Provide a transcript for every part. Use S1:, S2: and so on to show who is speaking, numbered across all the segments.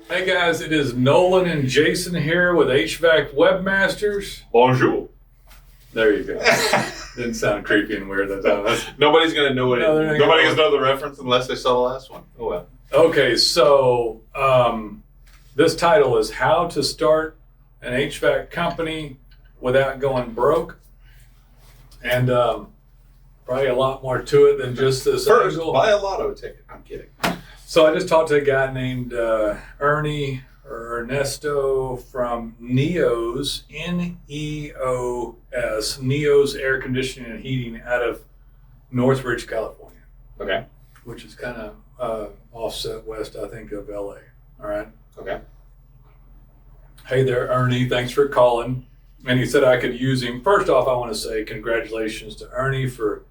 S1: Hey guys, it is Nolen and Jason here with HVAC Webmasters.
S2: Bonjour.
S1: There you go. Didn't sound creepy and weird that time.
S2: Nobody's going to know it.
S1: No,
S2: Nobody's going to know the reference unless they saw the last one. Oh, well.
S1: Okay, so this title is How to Start an HVAC Company Without Going Broke. And probably a lot more to it than just this
S2: First,
S1: angle.
S2: buy a lotto ticket. I'm kidding.
S1: So I just talked to a guy named Ernie or Ernesto from Neos, N-E-O-S, Neos Air Conditioning and Heating out of Northridge, California.
S2: Okay.
S1: Which is kind of offset west, I think, of LA. All right.
S2: Okay.
S1: Hey there, Ernie. Thanks for calling. And he said I could use him. First off, I want to say congratulations to Ernie for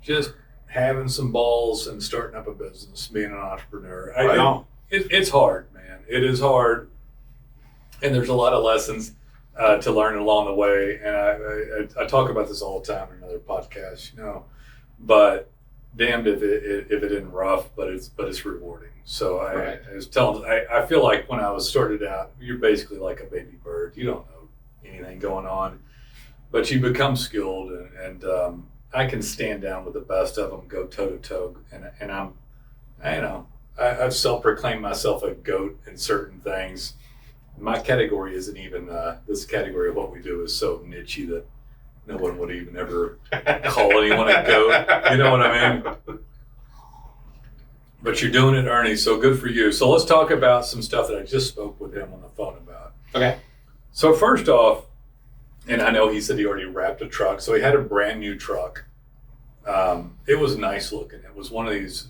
S1: just having some balls and starting up a business, being an entrepreneur. It's hard, man. It is hard. And there's a lot of lessons to learn along the way. And I talk about this all the time in other podcasts, you know, but damned if it isn't rough, but it's rewarding. So I was telling, I feel like when I was started out, you're basically like a baby bird. You don't know anything going on, but you become skilled and I can stand down with the best of them, go toe to toe, and I've self-proclaimed myself a goat in certain things. My category isn't even this category of what we do is so nichey that no one would even ever call anyone a goat. You know what I mean? But you're doing it, Ernie, so good for you. So let's talk about some stuff that I just spoke with him on the phone about.
S2: Okay.
S1: So first off, and I know he said he already wrapped a truck. So he had a brand new truck. It was nice looking. It was one of these,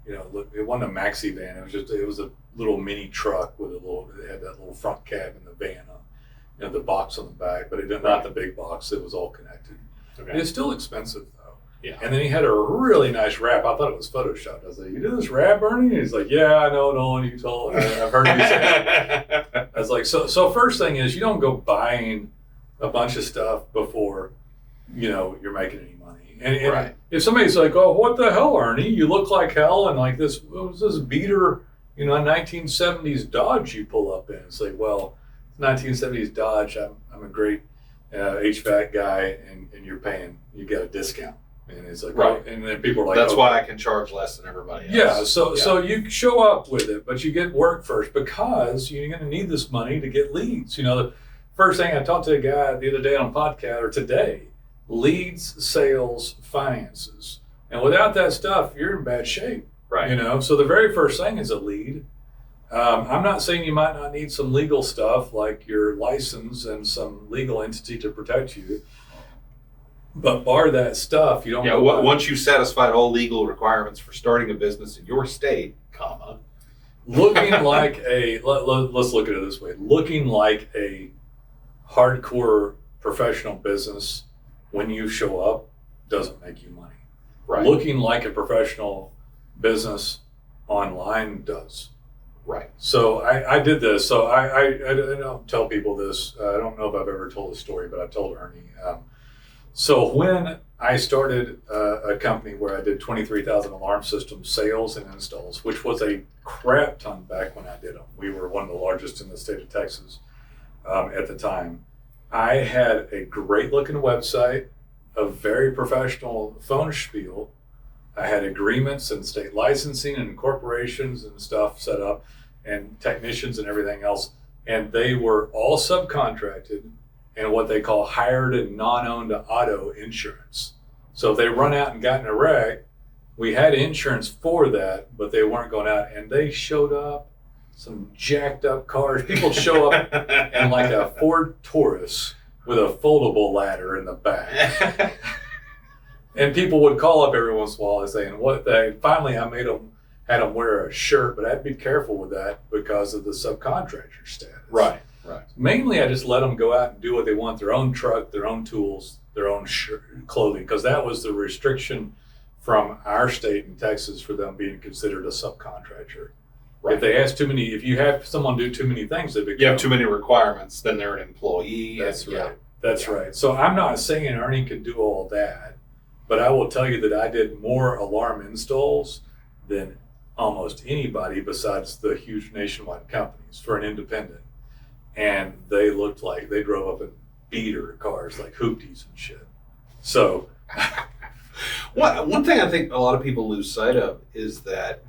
S1: it wasn't a maxi van. It was a little mini truck with it had that little front cab in the van, the box on the back, but it did not the big box. It was all connected. Okay. It's still expensive though. Yeah. And then he had a really nice wrap. I thought it was photoshopped. I was like, "You do this wrap, Ernie?" And he's like, "Yeah, I know, Nolen. You told. I've heard you say it." I was like, "So first thing is you don't go buying a bunch of stuff before, you're making any money. And if somebody's like, oh, what the hell, Ernie? You look like hell. And like this, what was this beater, a 1970s Dodge you pull up in? It's like, well, 1970s Dodge. I'm a great HVAC guy and you got a discount. And it's like, right. And then people are like,
S2: that's why I can charge less than everybody else.
S1: Yeah. So you show up with it, but you get work first because you're going to need this money to get leads. The first thing I talked to a guy the other day on a podcast, or today, leads, sales, finances. And without that stuff, you're in bad shape.
S2: Right.
S1: So the very first thing is a lead. I'm not saying you might not need some legal stuff like your license and some legal entity to protect you. But bar that stuff, you don't.
S2: Yeah. Once you've satisfied all legal requirements for starting a business in your state,
S1: looking like let's look at it this way. Looking like a hardcore professional business when you show up doesn't make you money.
S2: Right.
S1: Looking like a professional business online does.
S2: Right.
S1: So I did this. So I don't tell people this. I don't know if I've ever told this story, but I told Ernie. So when I started a company where I did 23,000 alarm system sales and installs, which was a crap ton back when I did them. We were one of the largest in the state of Texas at the time. I had a great looking website, a very professional phone spiel. I had agreements and state licensing and corporations and stuff set up and technicians and everything else. And they were all subcontracted and what they call hired and non-owned auto insurance. So if they run out and got in a wreck, we had insurance for that, but they weren't going out. And they showed up, some jacked up cars. People show up in like a Ford Taurus with a foldable ladder in the back. And people would call up every once in a while and saying, finally I had them wear a shirt, but I had to be careful with that because of the subcontractor status.
S2: Right.
S1: Mainly I just let them go out and do what they want, their own truck, their own tools, their own clothing, because that was the restriction from our state in Texas for them being considered a subcontractor. Right. If you have someone do too many things,
S2: you have too many requirements, then they're an employee.
S1: That's right. That's right. So I'm not saying Ernie can do all that, but I will tell you that I did more alarm installs than almost anybody besides the huge nationwide companies for an independent. And they looked like they drove up in beater cars like hoopties and shit. So
S2: one thing I think a lot of people lose sight of is that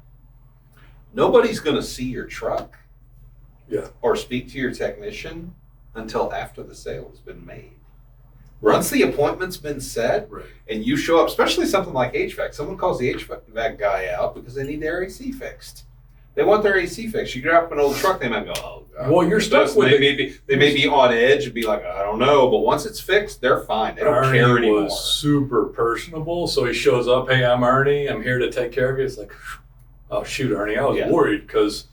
S2: nobody's going to see your truck or speak to your technician until after the sale has been made. Once the appointment's been set and you show up, especially something like HVAC, someone calls the HVAC guy out because they need their AC fixed. They want their AC fixed. You grab up an old truck, they might go, oh, God.
S1: Well, you're stuck with
S2: they may be on edge and be like, I don't know. But once it's fixed, they're fine. They don't care anymore.
S1: Was super personable. So he shows up, hey, I'm Ernie. I'm here to take care of you. It's like, oh, shoot, Ernie. I was worried because,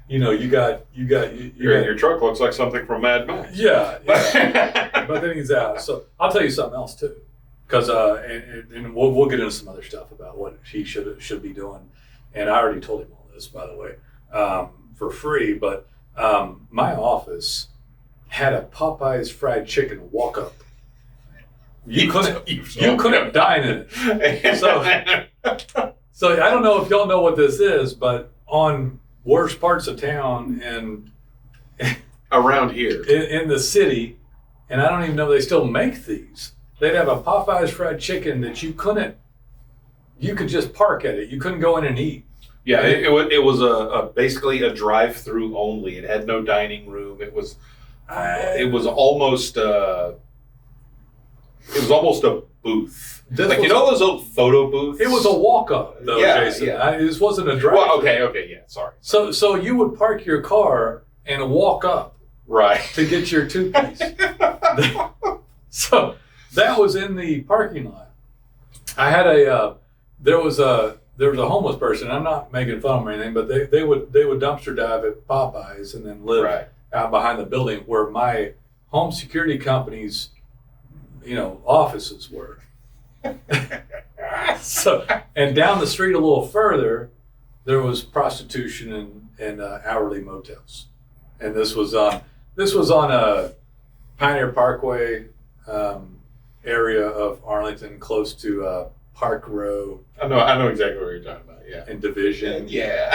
S1: your
S2: truck looks like something from Mad Max.
S1: Yeah. But then he's out. So I'll tell you something else too, because and we'll get into some other stuff about what he should be doing. And I already told him all this, by the way, for free. But my office had a Popeyes fried chicken walk up. You couldn't dine in it. So I don't know if y'all know what this is, but on worst parts of town and
S2: around here
S1: in the city, and I don't even know if they still make these. They'd have a Popeyes fried chicken that you could just park at it. You couldn't go in and eat.
S2: Yeah, it was a basically a drive-through only. It had no dining room. It was almost a booth. You know those old photo booths?
S1: It was a walk-up, though, Jason. This wasn't a drive-through.
S2: Well, okay, yeah, sorry.
S1: So you would park your car and walk up, to get your two-piece. So that was in the parking lot. I had there was a homeless person. I'm not making fun of them or anything, but they would dumpster dive at Popeyes and then live out behind the building where my home security company's offices were. So, and down the street a little further, there was prostitution and hourly motels, and this was on a Pioneer Parkway area of Arlington, close to Park Row.
S2: I know exactly what you're talking about. Yeah,
S1: and Division.
S2: Yeah.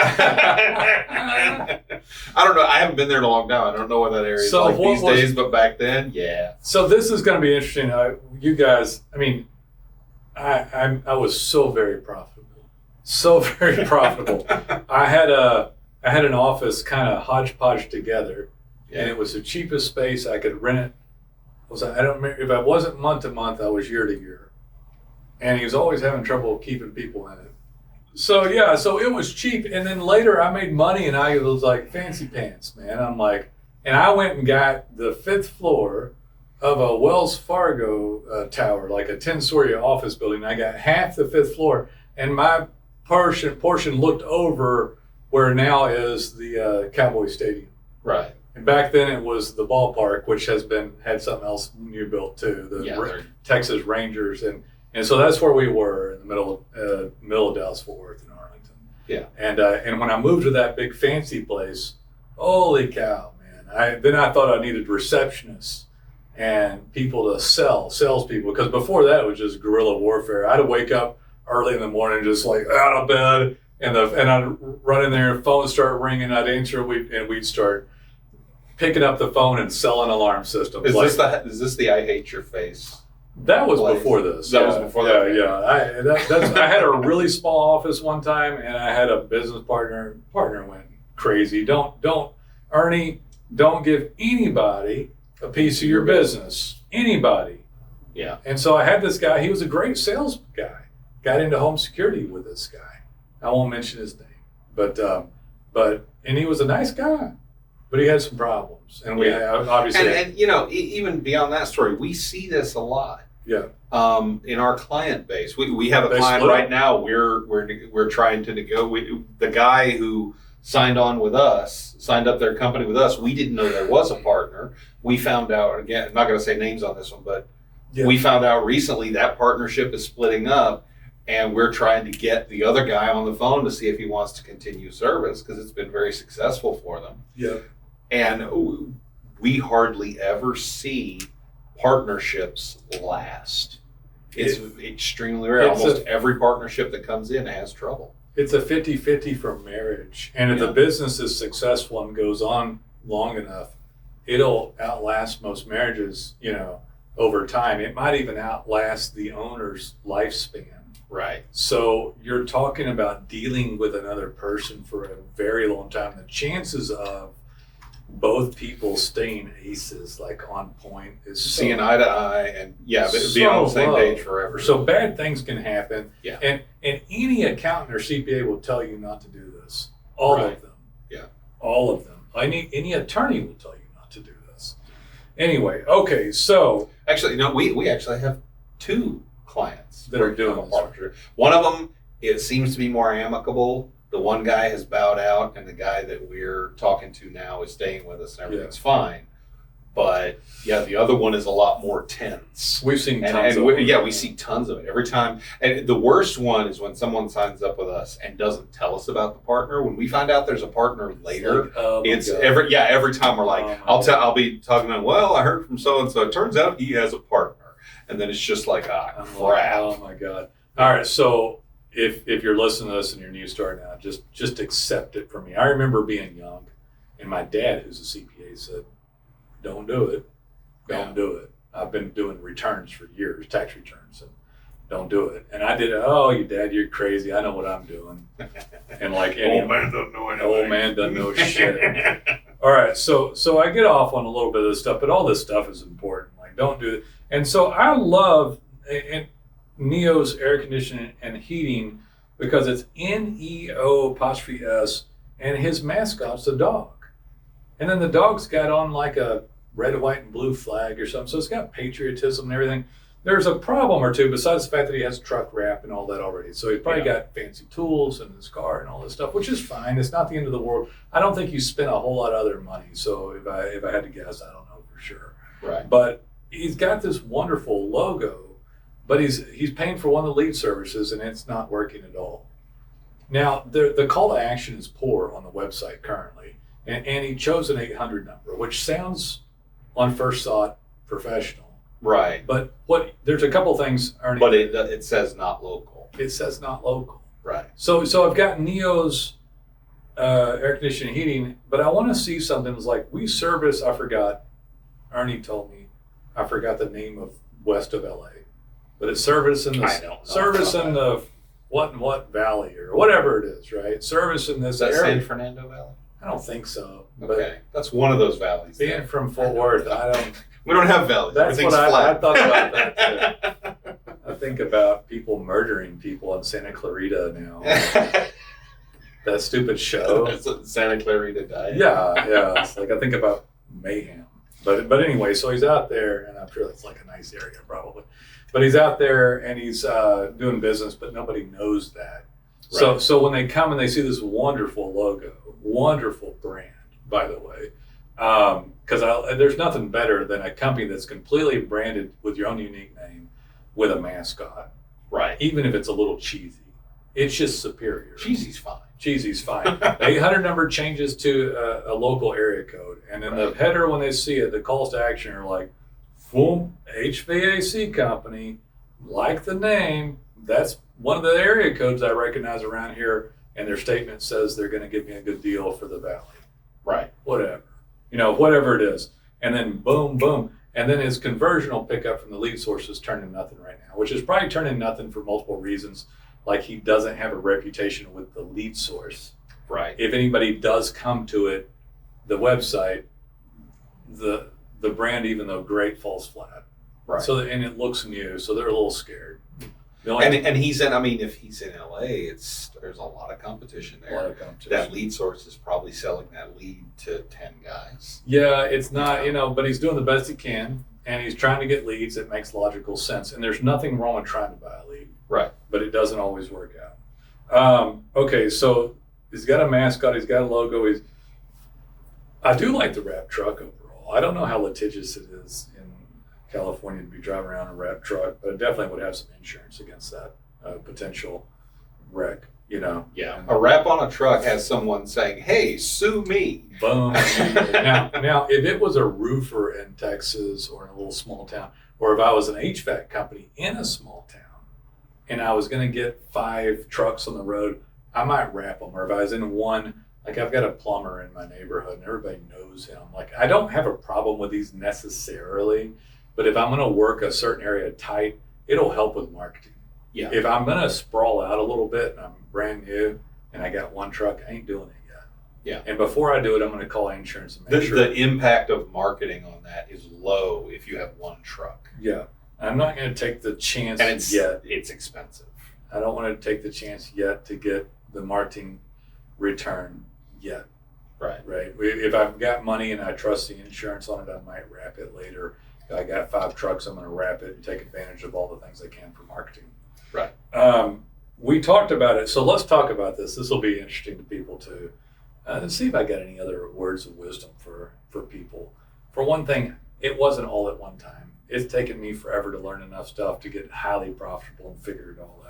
S2: I don't know. I haven't been there in a long time. I don't know what that area is like these days, but back then, yeah.
S1: So this is going to be interesting. You guys, I mean, I was so very profitable, I had an office kind of hodgepodge together, and it was the cheapest space I could rent it. I don't remember if I wasn't month to month, I was year to year, and he was always having trouble keeping people in it. So it was cheap, and then later I made money, and I was like fancy pants, man. I'm like, and I went and got the 5th floor of a Wells Fargo tower, like a 10-story office building. I got half the 5th floor, and my portion looked over where now is the Cowboy Stadium.
S2: Right.
S1: And back then it was the ballpark, which had something else new built too, the Texas Rangers, and so that's where we were in the middle of Dallas-Fort Worth in Arlington.
S2: Yeah.
S1: And when I moved to that big fancy place, holy cow, man! I thought I needed receptionists and people to salespeople, because before that it was just guerrilla warfare. I'd wake up early in the morning, just like out of bed, and I'd run in there, phone start ringing, I'd answer, and we'd start picking up the phone and selling alarm systems.
S2: Is this the I hate your face?
S1: That was before this.
S2: That was before that.
S1: Yeah. I had a really small office one time, and I had a business partner. Partner went crazy. Ernie, don't give anybody a piece of your business. Anybody.
S2: Yeah.
S1: And so I had this guy. He was a great sales guy. Got into home security with this guy. I won't mention his name, but he was a nice guy. But he had some problems, and we obviously.
S2: And even beyond that story, we see this a lot.
S1: Yeah.
S2: In our client base, we have a client right now. We're trying to negotiate. The guy who signed up their company with us. We didn't know there was a partner. We found out, again, I'm not going to say names on this one, but we found out recently that partnership is splitting up, and we're trying to get the other guy on the phone to see if he wants to continue service, because it's been very successful for them.
S1: Yeah.
S2: And we hardly ever see partnerships last. It's extremely rare. Almost every partnership that comes in has trouble.
S1: It's a 50-50 for marriage. And if the business is successful and goes on long enough, it'll outlast most marriages, over time. It might even outlast the owner's lifespan.
S2: Right.
S1: So you're talking about dealing with another person for a very long time. The chances of both people staying aces, like on point, is
S2: seeing eye to eye and be on the same page forever.
S1: So bad things can happen.
S2: Yeah.
S1: And any accountant or CPA will tell you not to do this. All of them.
S2: Yeah.
S1: All of them. Any attorney will tell you not to do this. Anyway, okay, so
S2: actually, no, we actually have 2 clients
S1: that are doing this.
S2: Partnership. One of them, it seems to be more amicable. The one guy has bowed out, and the guy that we're talking to now is staying with us, and everything's fine. But the other one is a lot more tense.
S1: We've seen tons of it.
S2: We see tons of it every time. And the worst one is when someone signs up with us and doesn't tell us about the partner. When we find out there's a partner later, every time we're like, I'll be talking to him, well, I heard from so and so. It turns out he has a partner, and then it's just like, crap.
S1: Oh my God! All right, so. If you're listening to this and you're new starting out, just accept it from me. I remember being young, and my dad, who's a CPA, said, "Don't do it, don't do it." I've been doing returns for years, tax returns, and don't do it. And I did it. Oh, you dad, you're crazy. I know what I'm doing. And like any
S2: old man doesn't know anything.
S1: Old man doesn't know shit. All right, so I get off on a little bit of this stuff, but all this stuff is important. Like, don't do it. And so I love Neo's air conditioning and heating because it's NEO''S and his mascot's a dog. And then the dog's got on like a red, white, and blue flag or something. So it's got patriotism and everything. There's a problem or two besides the fact that he has truck wrap and all that already. So he's probably got fancy tools in his car and all this stuff, which is fine. It's not the end of the world. I don't think you spent a whole lot of other money. So if I had to guess, I don't know for sure.
S2: Right.
S1: But he's got this wonderful logo. But he's paying for one of the lead services, and it's not working at all. Now, the call to action is poor on the website currently, and he chose an 800 number, which sounds, on first thought, professional.
S2: Right.
S1: But there's a couple things, Ernie.
S2: But it says not local.
S1: It says not local.
S2: Right.
S1: So I've got Neo's air conditioning and heating, but I want to see something that's like, we service, Ernie told me, I forgot the name of west of LA. But it's servicing the what and what valley or whatever it is, right? Servicing this area.
S2: San Fernando Valley?
S1: I don't think so.
S2: Okay, that's one of those valleys.
S1: Being from Fort Worth,
S2: we don't have valleys.
S1: That's what
S2: flat.
S1: I thought about that too. I think about people murdering people in Santa Clarita now. That stupid show.
S2: Santa Clarita Diet.
S1: Yeah. It's like I think about mayhem. But anyway, so he's out there, and I'm sure that's like a nice area probably. But he's out there and he's doing business, but nobody knows that. Right. So when they come and they see this wonderful logo, wonderful brand, by the way, because there's nothing better than a company that's completely branded with your own unique name with a mascot.
S2: Right.
S1: Even if it's a little cheesy. It's just superior.
S2: Cheesy's fine.
S1: The 800 number changes to a local area code. And in the header, when they see it, the calls to action are like, boom, HVAC company, like the name, that's one of the area codes I recognize around here, and their statement says they're going to give me a good deal for the valley.
S2: Right.
S1: Whatever. Whatever it is. And then boom, boom. And then his conversion will pick up from the lead sources turning nothing right now, which is probably turning nothing for multiple reasons. Like he doesn't have a reputation with the lead source.
S2: Right.
S1: If anybody does come to it, the website, the brand, even though great, falls flat.
S2: Right.
S1: So and it looks new, so they're a little scared.
S2: And he's in. I mean, if he's in LA, there's a lot of competition there.
S1: A lot of competition.
S2: That lead source is probably selling that lead to 10 guys.
S1: Yeah, it's not. But he's doing the best he can, and he's trying to get leads. It makes logical sense, and there's nothing wrong with trying to buy a lead.
S2: Right.
S1: But it doesn't always work out. Okay, so he's got a mascot. He's got a logo. I do like the wrap truck overall. I don't know how litigious it is in California to be driving around a wrap truck, but it definitely would have some insurance against that potential wreck,
S2: Yeah. A wrap on a truck has someone saying, hey, sue me.
S1: Boom. Now, if it was a roofer in Texas or in a little small town, or if I was an HVAC company in a small town and I was going to get 5 trucks on the road, I might wrap them. Or if I was in one, like I've got a plumber in my neighborhood and everybody knows him. Like I don't have a problem with these necessarily, but if I'm going to work a certain area tight, it'll help with marketing.
S2: Yeah.
S1: If I'm going to sprawl out a little bit and I'm brand new and I got one truck, I ain't doing it yet.
S2: Yeah.
S1: And before I do it, I'm going to call insurance and make sure.
S2: The impact of marketing on that is low if you have one truck.
S1: Yeah. I'm not going to take the chance
S2: and
S1: yet.
S2: It's expensive.
S1: I don't want to take the chance yet to get the marketing return yet.
S2: Right.
S1: If I've got money and I trust the insurance on it, I might wrap it later. If I got 5 trucks, I'm going to wrap it and take advantage of all the things I can for marketing.
S2: Right.
S1: We talked about it, so let's talk about this. This will be interesting to people too. Let's see if I got any other words of wisdom for people. For one thing, it wasn't all at one time. It's taken me forever to learn enough stuff to get highly profitable and figure it all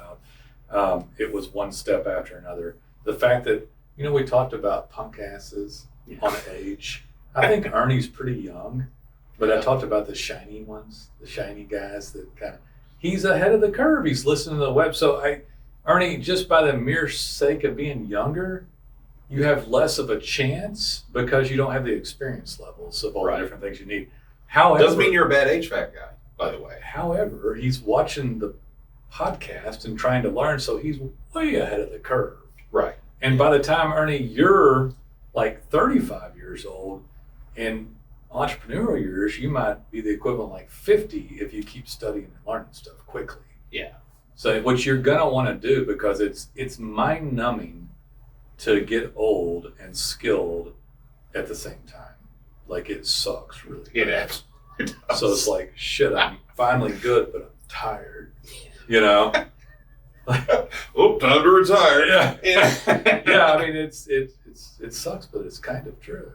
S1: out. It was one step after another. The fact that, we talked about punk asses on age. I think Ernie's pretty young, but I talked about the shiny ones, the shiny guys that he's ahead of the curve. He's listening to the web. So Ernie, just by the mere sake of being younger, you have less of a chance because you don't have the experience levels of all the different things you need. However,
S2: doesn't mean you're a bad HVAC guy, by the way.
S1: However, he's watching the podcast and trying to learn, so he's way ahead of the curve.
S2: Right.
S1: And by the time, Ernie, you're like 35 years old, in entrepreneurial years, you might be the equivalent like 50 if you keep studying and learning stuff quickly.
S2: Yeah.
S1: So what you're gonna want to do, because it's mind numbing to get old and skilled at the same time. Like it sucks really.
S2: It absolutely does.
S1: So it's like, shit, I'm finally good, but I'm tired.
S2: Oh, time to retire.
S1: Yeah.
S2: Yeah.
S1: I mean, it sucks, but it's kind of true.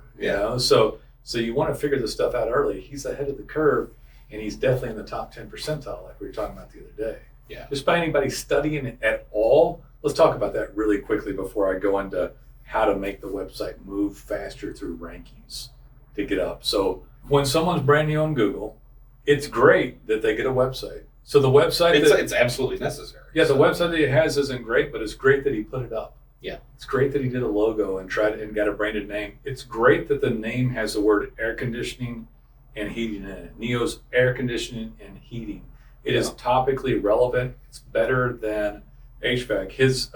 S1: So you want to figure this stuff out early. He's ahead of the curve, and he's definitely in the top 10 percentile, like we were talking about the other day.
S2: Yeah.
S1: Just by anybody studying at all. Let's talk about that really quickly before I go into how to make the website move faster through rankings to get up. So when someone's brand new on Google, it's great that they get a website. So the website
S2: it's absolutely necessary.
S1: Yeah, the website that he has isn't great, but it's great that he put it up.
S2: Yeah.
S1: It's great that he did a logo and got a branded name. It's great that the name has the word air conditioning and heating in it. Neo's air conditioning and heating. It is topically relevant. It's better than HVAC. His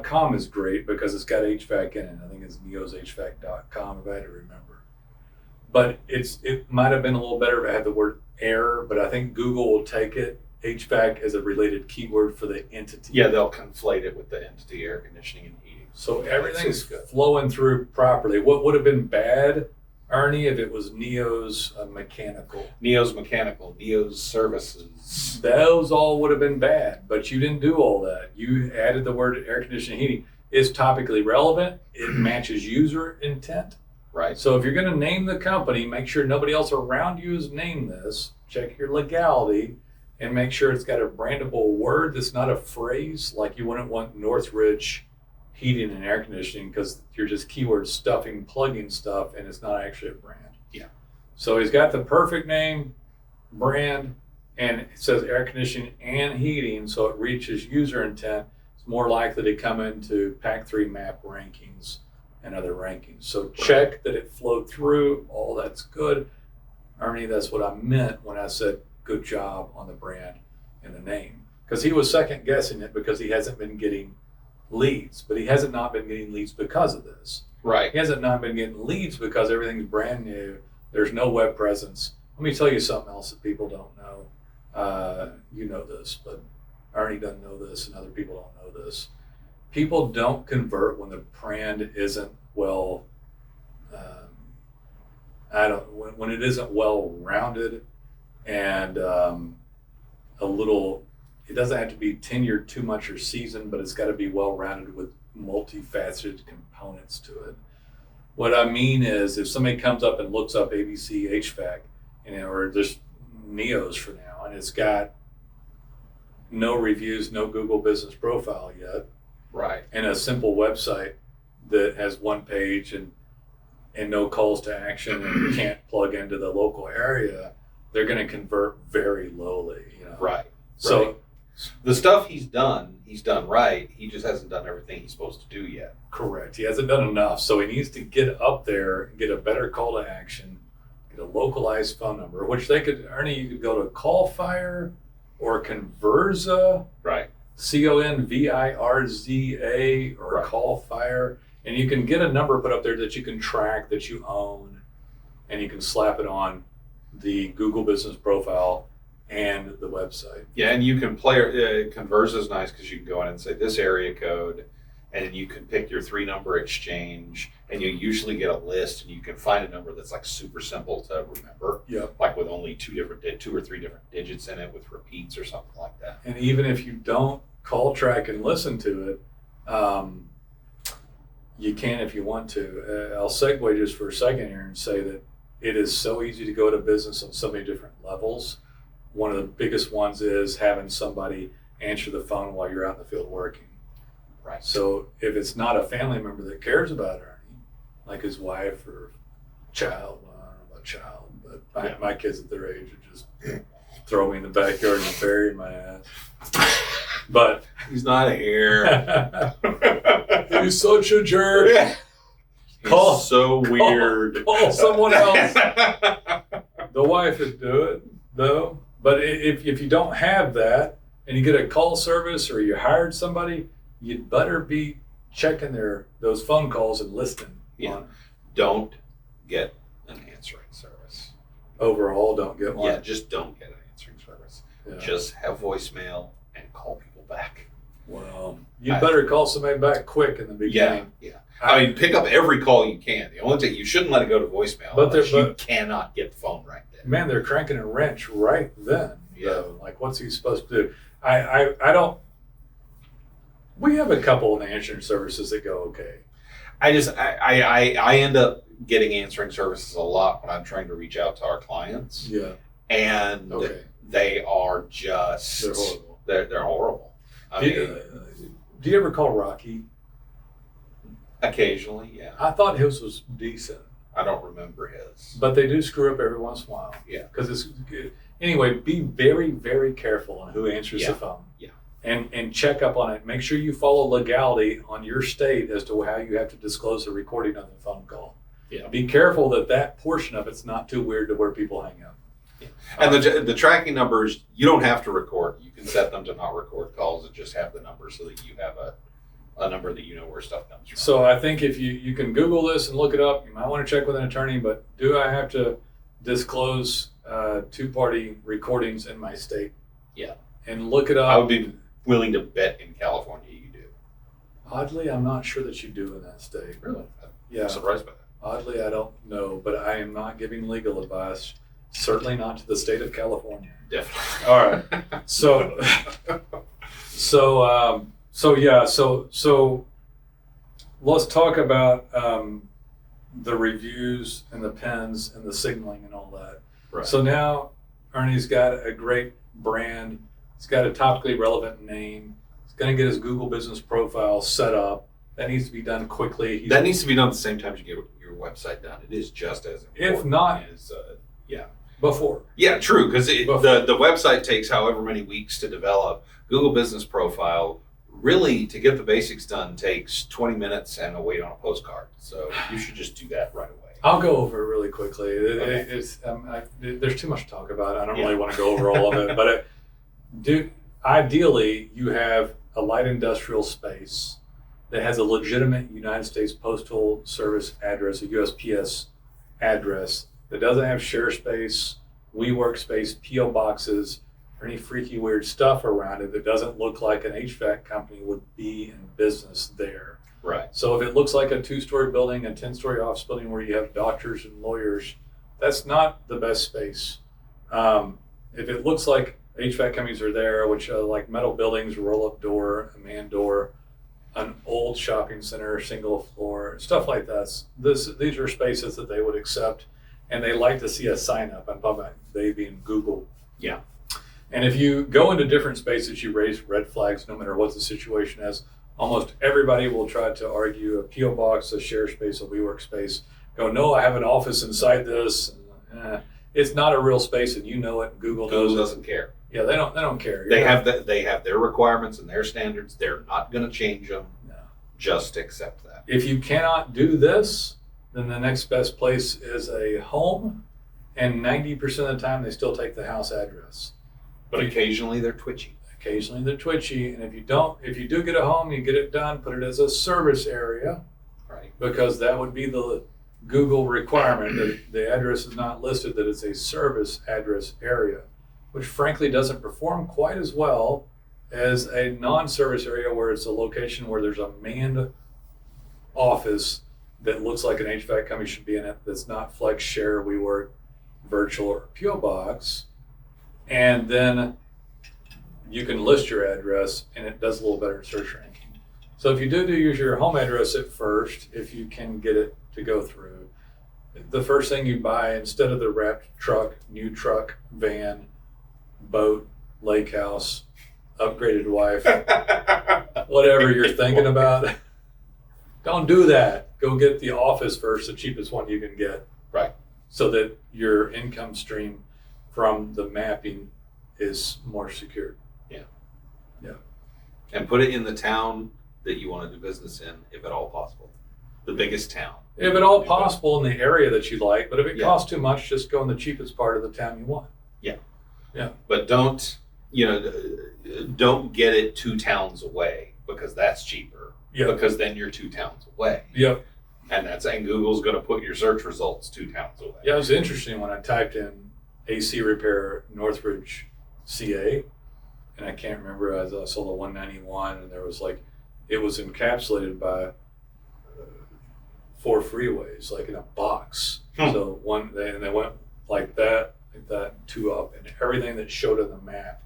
S1: .com is great because it's got HVAC in it. I think it's neoshvac.com if I had to remember. But it might have been a little better if it had the word air, but I think Google will take it, HVAC, as a related keyword for the entity.
S2: Yeah, they'll conflate it with the entity air conditioning and heating.
S1: So everything's flowing through properly. What would have been bad, Ernie, if it was Neo's mechanical?
S2: Neo's mechanical, Neo's services.
S1: Those all would have been bad, but you didn't do all that. You added the word air conditioning and heating. It's topically relevant. It matches user intent.
S2: Right.
S1: So if you're going to name the company, make sure nobody else around you has named this. Check your legality and make sure it's got a brandable word that's not a phrase. Like you wouldn't want Northridge heating and air conditioning because you're just keyword stuffing, plugging stuff, and it's not actually a brand.
S2: Yeah.
S1: So he's got the perfect name, brand, and it says air conditioning and heating, so it reaches user intent. It's more likely to come into Pack 3 map rankings and other rankings. So check that it flowed through. All that's good. Ernie, that's what I meant when I said good job on the brand and the name. Because he was second guessing it because he hasn't been getting leads, but he hasn't not been getting leads because of this.
S2: Right.
S1: He hasn't not been getting leads because everything's brand new. There's no web presence. Let me tell you something else that people don't know. You know this, but Ernie doesn't know this and other people don't know this. People don't convert when the brand isn't well, when it isn't well rounded and it doesn't have to be tenured too much or seasoned, but it's got to be well rounded with multifaceted components to it. What I mean is if somebody comes up and looks up ABC HVAC, or just Neo's for now, and it's got no reviews, no Google business profile yet,
S2: right,
S1: and a simple website that has one page and no calls to action and can't plug into the local area, they're going to convert very lowly.
S2: Right.
S1: So
S2: right. The stuff he's done right. He just hasn't done everything he's supposed to do yet.
S1: Correct. He hasn't done enough. So he needs to get up there and get a better call to action, get a localized phone number, which they could, Ernie, you could go to Call Fire or Converza.
S2: Right.
S1: CONVIRZA or
S2: Right.
S1: Call Fire. And you can get a number put up there that you can track, that you own, and you can slap it on the Google Business Profile and the website.
S2: Yeah, and you can play. Converse is nice because you can go in and say this area code, and then you can pick your 3-number exchange, and you usually get a list, and you can find a number that's like super simple to remember.
S1: Yeah.
S2: Like with only 2 or 3 different digits in it with repeats or something like that.
S1: And even if you don't call track and listen to it, you can if you want to. I'll segue just for a second here and say that it is so easy to go to business on so many different levels. One of the biggest ones is having somebody answer the phone while you're out in the field working.
S2: Right.
S1: So if it's not a family member that cares about Ernie, like his wife or child, well, I don't know about child, but my kids at their age would just throw me in the backyard and bury my ass. But
S2: he's not here.
S1: He's such a jerk.
S2: He's so weird.
S1: Call someone else. The wife would do it, though. But if you don't have that and you get a call service or you hired somebody, you'd better be checking those phone calls and listening.
S2: Yeah. Don't get an answering service.
S1: Overall, don't get one.
S2: Yeah, just don't get an answering service. Yeah. Just have voicemail and call people back.
S1: Well, you better call somebody back quick in the beginning.
S2: Yeah. I mean, pick up every call you can. The only thing, you shouldn't let it go to voicemail, but you cannot get the phone right then.
S1: Man, they're cranking a wrench right then.
S2: Yeah.
S1: Though. Like, what's he supposed to do? I don't. We have a couple of answering services that go okay.
S2: I end up getting answering services a lot when I'm trying to reach out to our clients.
S1: Yeah.
S2: And they are just
S1: they're horrible.
S2: They're horrible.
S1: Do you ever call Rocky?
S2: Occasionally, yeah.
S1: I thought his was decent.
S2: I don't remember his.
S1: But they do screw up every once in a while.
S2: Yeah.
S1: Because it's good. Anyway, be very, very careful on who answers the phone.
S2: Yeah.
S1: And check up on it. Make sure you follow legality on your state as to how you have to disclose the recording of the phone call.
S2: Yeah.
S1: Be careful that portion of it's not too weird to where people hang up.
S2: Yeah. And the tracking numbers, you don't have to record. You can set them to not record calls and just have the number so that you have a number that you know where stuff comes from.
S1: So I think if you can Google this and look it up, you might want to check with an attorney, but do I have to disclose 2-party recordings in my state?
S2: Yeah.
S1: And look it up.
S2: I would be willing to bet in California you do.
S1: Oddly, I'm not sure that you do in that state.
S2: Really?
S1: Yeah.
S2: I'm surprised by that.
S1: Oddly, I don't know, but I am not giving legal advice. Certainly not to the state of California.
S2: Definitely.
S1: All right. So let's talk about the reviews and the pins and the signaling and all that.
S2: Right.
S1: So now Ernie's got a great brand. He's got a topically relevant name. He's going to get his Google Business Profile set up. That needs to be done quickly.
S2: That needs to be done at the same time as you get your website done. It is just as important.
S1: If not, before.
S2: Yeah, true, because the website takes however many weeks to develop. Google Business Profile, really, to get the basics done, takes 20 minutes and a wait on a postcard. So you should just do that right away.
S1: I'll go over it really quickly.
S2: Okay.
S1: There's too much to talk about. I don't really want to go over all of it. But ideally, you have a light industrial space that has a legitimate United States Postal Service address, a USPS address, that doesn't have share space, WeWork space, P.O. boxes, or any freaky weird stuff around it that doesn't look like an HVAC company would be in business there.
S2: Right.
S1: So if it looks like a 2-story building, a 10-story office building where you have doctors and lawyers, that's not the best space. If it looks like HVAC companies are there, which like metal buildings, roll-up door, a man door, an old shopping center, single floor, stuff like that. These are spaces that they would accept, and they like to see a sign up. I'm talking about they being Google.
S2: Yeah.
S1: And if you go into different spaces, you raise red flags no matter what the situation is. Almost everybody will try to argue a P.O. box, a share space, a WeWork space. Go, no, I have an office inside this. It's not a real space, and you know it. Google knows it.
S2: Doesn't care.
S1: Yeah, they don't care.
S2: They have their requirements and their standards. They're not going to change them.
S1: No.
S2: Just accept that.
S1: If you cannot do this, then the next best place is a home, and 90% of the time they still take the house address.
S2: But occasionally they're twitchy.
S1: Occasionally they're twitchy, and if you do get a home, you get it done, put it as a service area,
S2: right? Because
S1: that would be the Google requirement that the address is not listed, that it's a service address area, which frankly doesn't perform quite as well as a non-service area where it's a location where there's a manned office that looks like an HVAC company should be in it, that's not Flex, Share, WeWork, Virtual, or PO Box. And then you can list your address and it does a little better search ranking. So if you do use your home address at first, if you can get it to go through, the first thing you buy, instead of the wrapped truck, new truck, van, boat, lake house, upgraded wife, whatever you're thinking about, don't do that. Go get the office first, the cheapest one you can get.
S2: Right.
S1: So that your income stream from the mapping is more secure.
S2: Yeah.
S1: Yeah.
S2: And put it in the town that you want to do business in, if at all possible. The biggest town.
S1: If at all possible in the area that you like, but if it
S2: Yeah.
S1: costs too much, just go in the cheapest part of the town you want.
S2: Yeah.
S1: Yeah.
S2: But don't get it 2 towns away, because that's cheaper.
S1: Yeah.
S2: Because then you're 2 towns away.
S1: Yep.
S2: And Google's going to put your search results 2 towns away.
S1: Yeah, it was interesting when I typed in AC repair Northridge, CA, and I can't remember, I saw the 191, and there was it was encapsulated by 4 freeways, like in a box. So they went like that, 2 up, and everything that showed on the map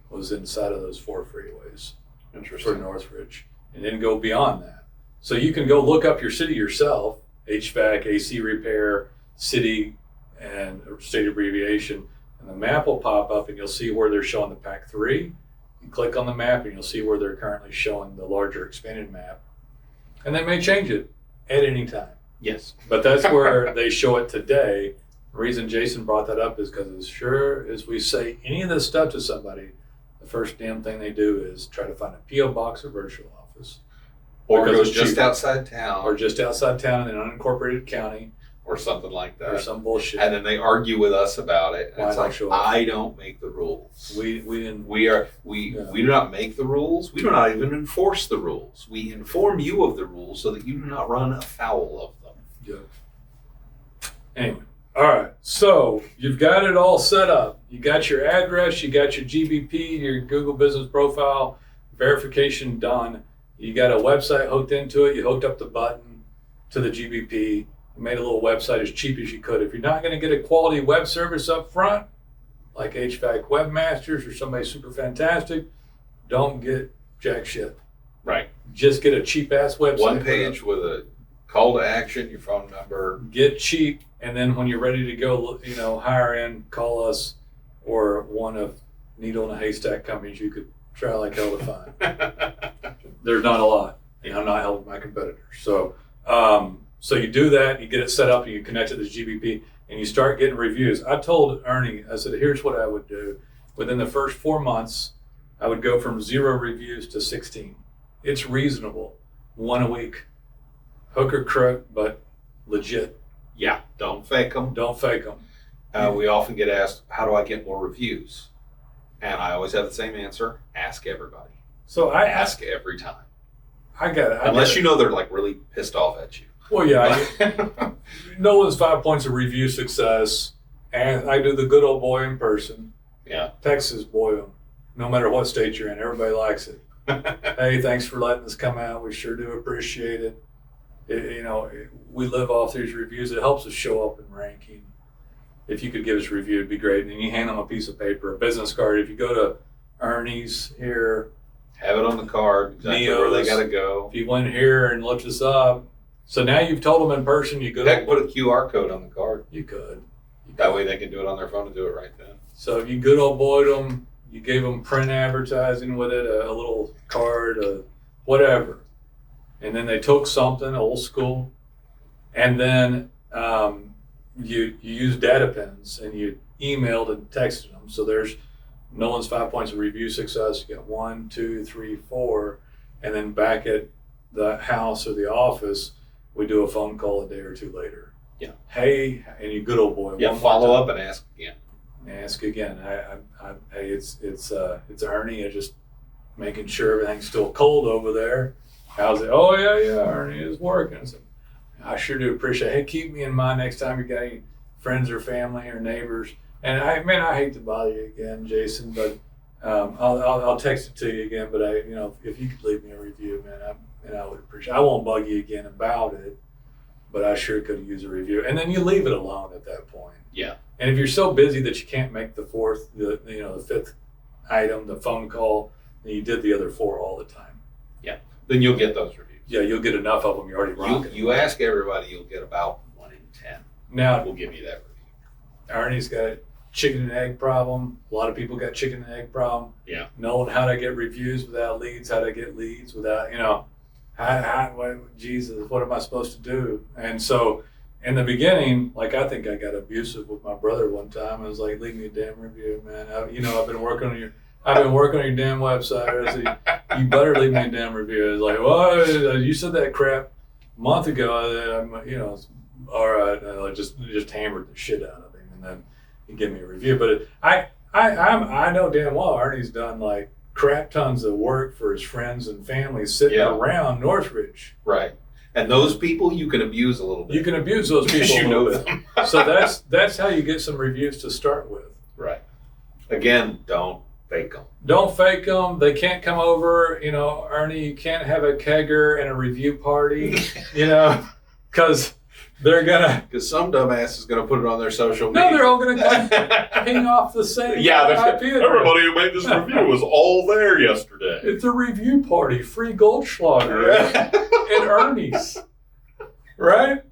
S1: was inside of those 4 freeways.
S2: Interesting.
S1: For Northridge, and then go beyond that. So you can go look up your city yourself, HVAC, AC repair, city, and state abbreviation, and the map will pop up and you'll see where they're showing the Pack 3. You click on the map and you'll see where they're currently showing the larger expanded map. And they may change it at any time.
S2: Yes.
S1: But that's where they show it today. The reason Jason brought that up is because as sure as we say any of this stuff to somebody, the first damn thing they do is try to find a P.O. box or virtual office.
S2: Or
S1: Because
S2: go
S1: it's
S2: just
S1: cheaper.
S2: outside town.
S1: Or just outside town in an unincorporated county.
S2: Or something like that.
S1: Or some bullshit.
S2: And then they argue with us about it. And
S1: Why
S2: it's
S1: not
S2: like,
S1: show up?
S2: I don't make the rules.
S1: We didn't.
S2: We do not make the rules. We do not even enforce the rules. We inform you of the rules so that you do not run afoul of them.
S1: Yeah. Anyway, all right. So you've got it all set up. You got your address. You got your GBP, your Google Business Profile verification done. You got a website hooked into it. You hooked up the button to the GBP. You made a little website as cheap as you could. If you're not going to get a quality web service up front, like HVAC Webmasters or somebody super fantastic, don't get jack shit.
S2: Right.
S1: Just get a cheap ass website.
S2: One page with a call to action, your phone number.
S1: Get cheap, and then when you're ready to go, hire in, call us, or one of needle in a haystack companies you could try like hell to find. There's not a lot, and I'm not helping my competitors. So you do that, you get it set up, and you connect it to GBP, and you start getting reviews. I told Ernie, I said, here's what I would do. Within the first 4 months, I would go from 0 reviews to 16. It's reasonable. 1 a week. Hook or crook, but legit.
S2: Yeah, don't fake them.
S1: Don't fake them.
S2: We often get asked, how do I get more reviews? And I always have the same answer. Ask everybody.
S1: So I
S2: ask every time.
S1: I got it.
S2: Unless you know they're really pissed off at you.
S1: Well, yeah. Nolen's 5 points of review success, and I do the good old boy in person.
S2: Yeah.
S1: Texas boy, no matter what state you're in, everybody likes it. Hey, thanks for letting us come out. We sure do appreciate it. We live off these reviews. It helps us show up in ranking. If you could give us a review, it'd be great. And then you hand them a piece of paper, a business card. If you go to Ernie's here,
S2: have it on the card, exactly where they got to go.
S1: If you went here and looked us up, so now you've told them in person, you could
S2: put a QR code on the card.
S1: You could.
S2: That way they can do it on their phone and do it right then.
S1: So if you good old boyed them, you gave them print advertising with it, a little card, whatever. And then they took something old school, and then you used data pins and you emailed and texted them. So there's Nolen's 5 points of review success. You got 1, 2, 3, 4, and then back at the house or the office, we do a phone call a day or two later.
S2: Yeah.
S1: Hey, and you good old boy.
S2: Yeah. Follow up and ask again.
S1: Ask again. Hey, it's Ernie. I just making sure everything's still cold over there. How's it? Oh yeah, Ernie is working. So I sure do appreciate it. Hey, keep me in mind next time you got any friends or family or neighbors. And I hate to bother you again, Jason, but I'll text it to you again. But if you could leave me a review, man, I would appreciate it. I won't bug you again about it, but I sure could use a review. And then you leave it alone at that point.
S2: Yeah.
S1: And if you're so busy that you can't make the fifth item, the phone call, then you did the other 4 all the time.
S2: Yeah. Then you'll get those reviews.
S1: Yeah, you'll get enough of them. You're already rocking.
S2: You ask everybody, you'll get about 1 in 10.
S1: Now
S2: we'll give you that review.
S1: Ernie's got a chicken and egg problem. A lot of people got chicken and egg problem.
S2: Yeah.
S1: Knowing how to get reviews without leads, how to get leads without, Jesus, what am I supposed to do? And so in the beginning, like I think I got abusive with my brother one time. I was like, leave me a damn review, man. I've been working on your damn website. I said, you better leave me a damn review. I was like, well, you said that crap a month ago. All right. And I just hammered the shit out of him, and then he gave me a review. But I know damn well Ernie's done like crap tons of work for his friends and family sitting around Northridge.
S2: Right. And those people you can abuse a little bit.
S1: You can abuse those people.
S2: You know them.
S1: So that's how you get some reviews to start with.
S2: Right. Again, don't fake them.
S1: Don't fake them. They can't come over. Ernie, you can't have a kegger and a review party, because they're going to.
S2: Because some dumbass is going to put it on their social media.
S1: No, they're all going to ping off the same IP address.
S2: Everybody who made this review was all there yesterday.
S1: It's a review party. Free Goldschlager at Ernie's. Right?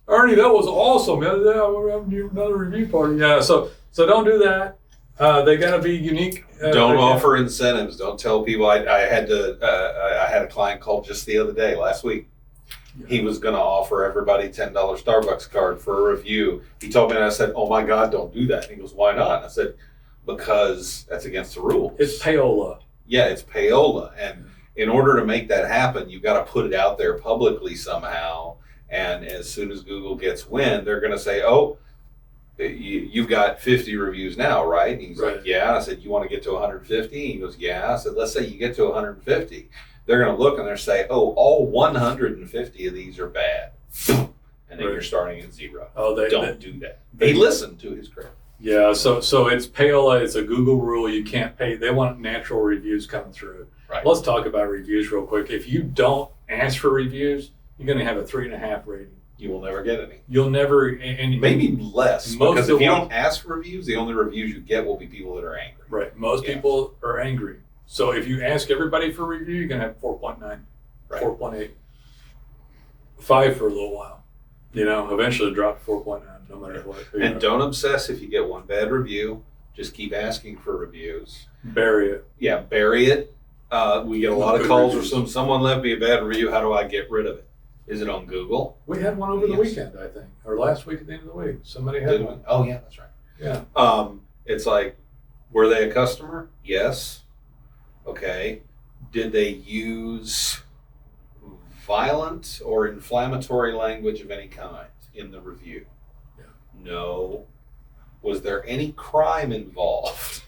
S1: Ernie, that was awesome. Yeah, we're having another review party. Yeah, so don't do that. They got to be unique.
S2: Don't offer incentives. Don't tell people. I had a client call just the other day, last week. Yeah. He was going to offer everybody $10 Starbucks card for a review. He told me, and I said, "Oh my God, don't do that." And he goes, "Why not?" And I said, "Because that's against the rules."
S1: It's payola.
S2: Yeah, it's payola, and in order to make that happen, you've got to put it out there publicly somehow. And as soon as Google gets wind, they're going to say, "Oh, you've got 50 reviews now, right?" And he's like, "Yeah." And I said, "You want to get to 150?" He goes, "Yeah." I said, "Let's say you get to 150. They're going to look and they're say, "Oh, all 150 of these are bad." And then you're starting at 0.
S1: Oh,
S2: don't do that. They listen to his crap.
S1: Yeah, so it's payola. It's a Google rule. You can't pay. They want natural reviews coming through.
S2: Right.
S1: Let's talk about reviews real quick. If you don't ask for reviews, you're going to have a 3.5 rating.
S2: You will never get any.
S1: You'll never, and
S2: maybe less. Because if you don't ask for reviews, the only reviews you get will be people that are angry.
S1: Right. Most people are angry. So if you ask everybody for a review, you're going to have 4.9, 4.8, 5 for a little while. Eventually drop to 4.9, no matter what.
S2: And don't obsess if you get one bad review. Just keep asking for reviews.
S1: Bury it.
S2: Yeah, bury it. We get a lot of calls where someone left me a bad review. How do I get rid of it? Is it on Google?
S1: We had one over the weekend, I think, or last week at the end of the week. Somebody had one.
S2: Oh yeah, that's right.
S1: Yeah.
S2: It's like, were they a customer? Yes. Okay. Did they use violent or inflammatory language of any kind in the review?
S1: Yeah.
S2: No. Was there any crime involved?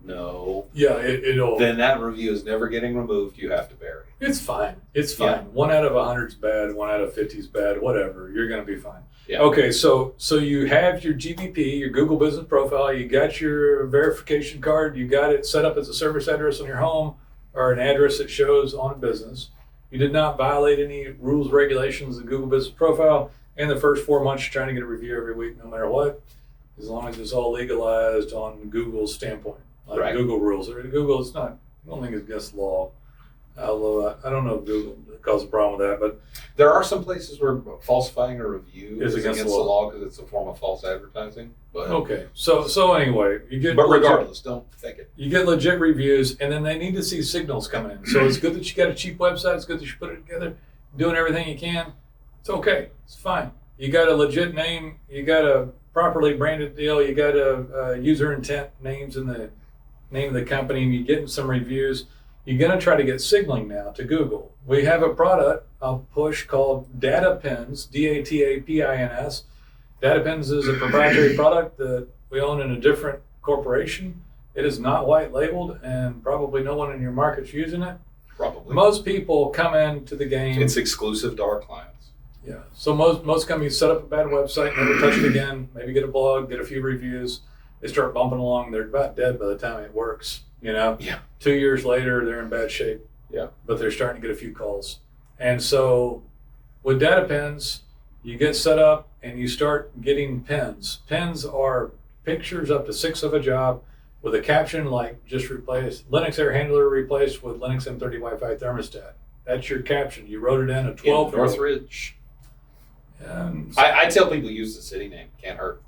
S2: No.
S1: Yeah, it'll.
S2: Then that review is never getting removed. You have to bury it.
S1: It's fine. It's fine.
S2: Yeah.
S1: 1 out of 100 is bad. 1 out of 50 is bad. Whatever. You're going to be fine.
S2: Yeah.
S1: Okay, so you have your GBP, your Google Business Profile. You got your verification card. You got it set up as a service address on your home or an address that shows on a business. You did not violate any rules, regulations of Google Business Profile. In the first 4 months, you're trying to get a review every week, no matter what, as long as it's all legalized on Google's standpoint. Like Google rules. Google, it's not, I don't think it's against law. Although I don't know if Google caused a problem with that, but
S2: there are some places where falsifying a review is against the law because it's a form of false advertising. But
S1: okay, so anyway, you get.
S2: But regardless, don't fake it.
S1: You get legit reviews, and then they need to see signals coming in. So it's good that you got a cheap website. It's good that you put it together, doing everything you can. It's okay. It's fine. You got a legit name. You got a properly branded deal. You got a user intent names in the name of the company, and you're getting some reviews, you're going to try to get signaling now to Google. We have a product I'll push called Data Pins, DATAPINS. Data Pins is a proprietary product that we own in a different corporation. It is not white labeled, and probably no one in your market's using it.
S2: Probably.
S1: Most people come into the game.
S2: It's exclusive to our clients.
S1: Yeah. So most companies set up a bad website, never touch it again, maybe get a blog, get a few reviews. They start bumping along. They're about dead by the time it works, Yeah. 2 years later, they're in bad shape.
S2: Yeah.
S1: But they're starting to get a few calls. And so with Data Pins, you get set up and you start getting pins. Pins are pictures up to 6 of a job with a caption like just replaced Linux air handler replaced with Linux M30 Wi-Fi thermostat. That's your caption. You wrote it in a 12
S2: Northridge.
S1: And
S2: I tell people use the city name. Can't hurt.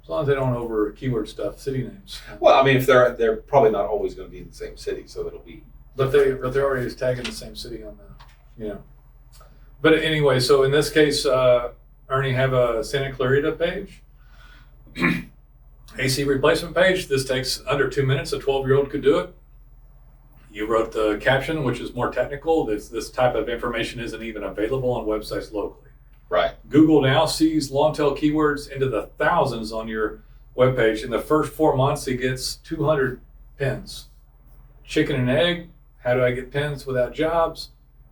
S1: as long as they don't over keyword stuff, city names.
S2: Well, I mean, if they're probably not always going to be in the same city, so it'll be.
S1: But they're already tagging the same city on the, But anyway, so in this case, Ernie have a Santa Clarita page, AC replacement page. This takes under 2 minutes. A 12-year-old could do it. You wrote the caption, which is more technical. This type of information isn't even available on websites locally.
S2: Right.
S1: Google now sees long tail keywords into the thousands on your webpage. In the first 4 months, it gets 200 pins. Chicken and egg. How do I get pins without jobs?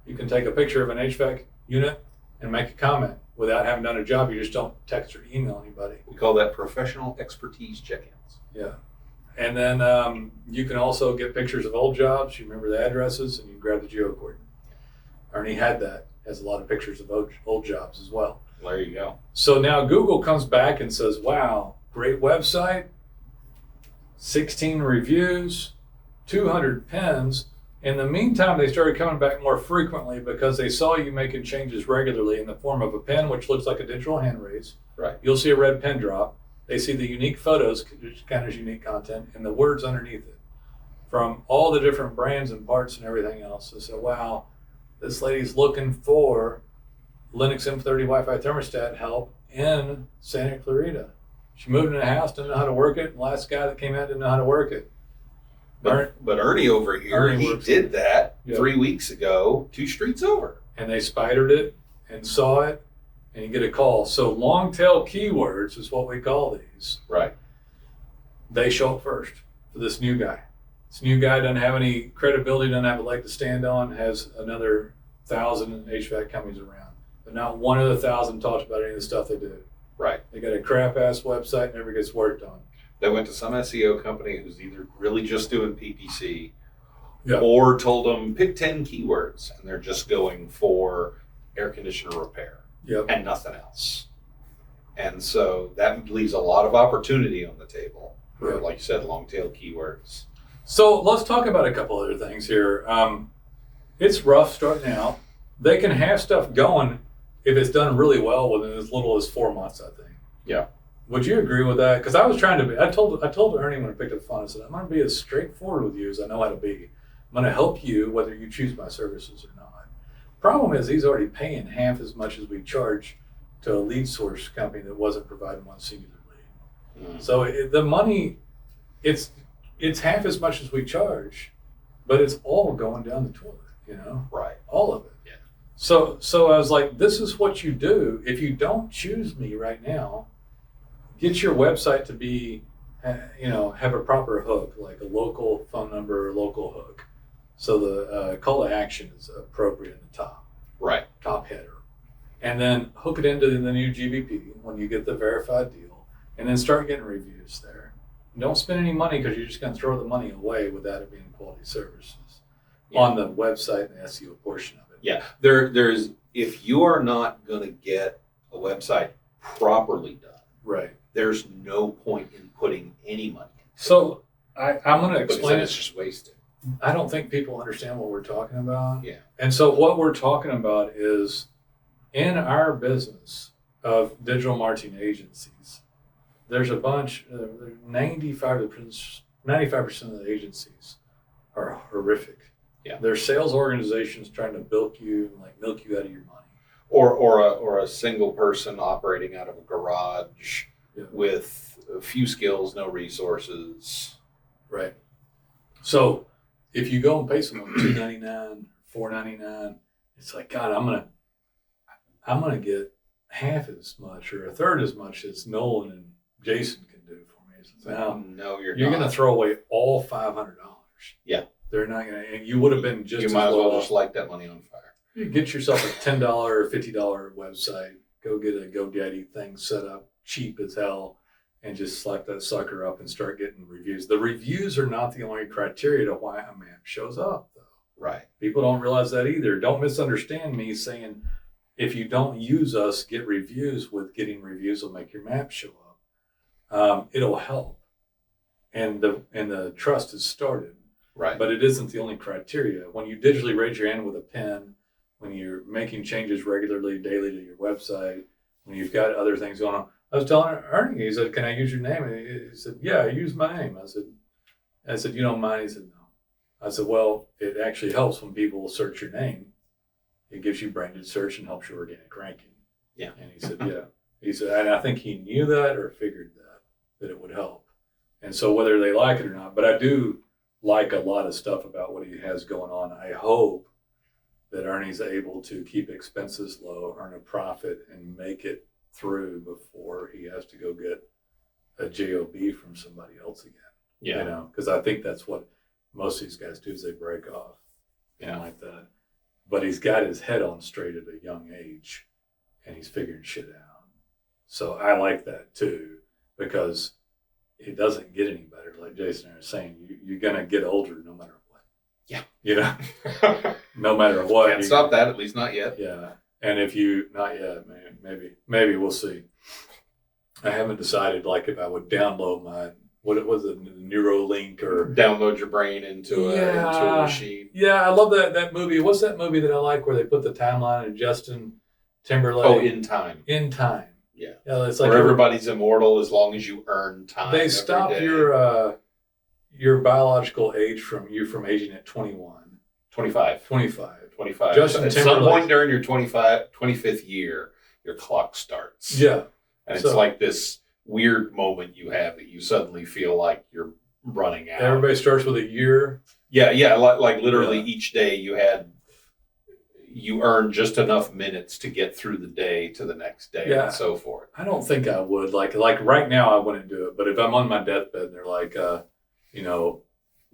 S1: You can take a picture of an HVAC unit and make a comment without having done a job. You just don't text or email anybody.
S2: We call that professional expertise check-ins.
S1: Yeah. And then you can also get pictures of old jobs. You remember the addresses and you grab the geocoordinate. Ernie had that. Has a lot of pictures of old jobs as well.
S2: There you go.
S1: So now Google comes back and says, wow, great website, 16 reviews, 200 pins. In the meantime, they started coming back more frequently because they saw you making changes regularly in the form of a pen, which looks like a digital hand raise.
S2: Right.
S1: You'll see a red pen drop. They see the unique photos, which count as unique content, and the words underneath it from all the different brands and parts and everything else. They said, wow, this lady's looking for Linux M30 Wi-Fi thermostat help in Santa Clarita. She moved in a house, didn't know how to work it. The last guy that came out didn't know how to work it.
S2: But Ernie over here, he did that 3 weeks ago, 2 streets over.
S1: And they spidered it and saw it, and you get a call. So long tail keywords is what we call these.
S2: Right.
S1: They show up first for this new guy. This new guy doesn't have any credibility, doesn't have a leg to stand on, has another 1,000 HVAC companies around. But not one of the 1,000 talks about any of the stuff they do.
S2: Right.
S1: They got a crap ass website, never gets worked on.
S2: They went to some SEO company who's either really just doing PPC or told them pick 10 keywords, and they're just going for air conditioner repair and nothing else. And so that leaves a lot of opportunity on the table for, like you said, long tail keywords.
S1: So let's talk about a couple other things here. It's rough starting out. They can have stuff going if it's done really well within as little as 4 months, I think.
S2: Yeah.
S1: Would you agree with that? Because I was trying to be, I told Ernie when I picked up the phone, I said, I'm going to be as straightforward with you as I know how to be. I'm going to help you whether you choose my services or not. Problem is he's already paying half as much as we charge to a lead source company that wasn't providing one singular lead. So the money, it's half as much as we charge, but it's all going down the toilet,
S2: Right.
S1: All of it.
S2: Yeah.
S1: So I was like, this is what you do. If you don't choose me right now, get your website to be, have a proper hook, like a local phone number or local hook. So the call to action is appropriate in the top.
S2: Right.
S1: Top header. And then hook it into the new GBP when you get the verified deal, and then start getting reviews there. Don't spend any money because you're just going to throw the money away without it being quality services on the website and the SEO portion of it.
S2: Yeah. There's if you are not going to get a website properly done,
S1: right,
S2: there's no point in putting any money in.
S1: So I'm going to explain it.
S2: It's just wasted.
S1: I don't think people understand what we're talking about.
S2: Yeah. And
S1: so what we're talking about is in our business of digital marketing agencies, there's a bunch, 95% of the agencies are horrific.
S2: Yeah.
S1: They're sales organizations trying to milk you out of your money.
S2: Or a single person operating out of a garage with a few skills, no resources.
S1: Right. So if you go and pay someone $2.99, $4.99, it's like, God, I'm gonna get half as much or a third as much as Nolen and Jason can do for me. So now,
S2: no, you're
S1: going to throw away all $500.
S2: Yeah.
S1: They're not going to, and you would have been just
S2: you
S1: as
S2: might as well
S1: well
S2: just light that money on fire.
S1: You get yourself a $10 or $50 website, go get a GoDaddy thing set up cheap as hell, and just slap that sucker up and start getting reviews. The reviews are not the only criteria to why a map shows up, though.
S2: Right.
S1: People don't realize that either. Don't misunderstand me saying if you don't use us, get reviews. With getting reviews will make your map show up. It'll help, and the trust is started.
S2: Right.
S1: But it isn't the only criteria. When you digitally raise your hand with a pen, when you're making changes regularly, daily to your website, when you've got other things going on. I was telling Ernie, he said, "Can I use your name?" And he said, "Yeah, use my name." I said, "You don't mind?" He said, "No." I said, "Well, it actually helps when people search your name. It gives you branded search and helps your organic ranking."
S2: Yeah.
S1: And he said, "Yeah." He said, and I think he knew that or figured that it would help. And so whether they like it or not, but I do like a lot of stuff about what he has going on. I hope that Ernie's able to keep expenses low, earn a profit, and make it through before he has to go get a job from somebody else again.
S2: Yeah.
S1: You know, because I think that's what most of these guys do is they break off.
S2: Yeah.
S1: Like that. But he's got his head on straight at a young age, and he's figuring shit out. So I like that too, because it doesn't get any better. Like Jason was saying, you're going to get older no matter what.
S2: Yeah.
S1: You know, no matter what.
S2: Can't stop that, at least not yet.
S1: Yeah. And if you, not yet, man, maybe we'll see. I haven't decided like if I would download my, what was it, Neuralink or
S2: download your brain into a machine.
S1: Yeah, I love that movie. What's that movie that I like where they put the timeline of Justin Timberlake?
S2: Oh, In Time.
S1: In Time.
S2: Yeah.
S1: It's like
S2: where everybody's immortal as long as you earn time.
S1: They stop your biological age from aging at 21.
S2: 25.
S1: 25.
S2: Justin at some point during your 25th year, your clock starts.
S1: Yeah.
S2: And it's like this weird moment you have that you suddenly feel like you're running out.
S1: Everybody starts with a year.
S2: Yeah. Like literally each day you earn just enough minutes to get through the day to the next day and so forth.
S1: I don't think I would. Like right now I wouldn't do it. But if I'm on my deathbed and they're like,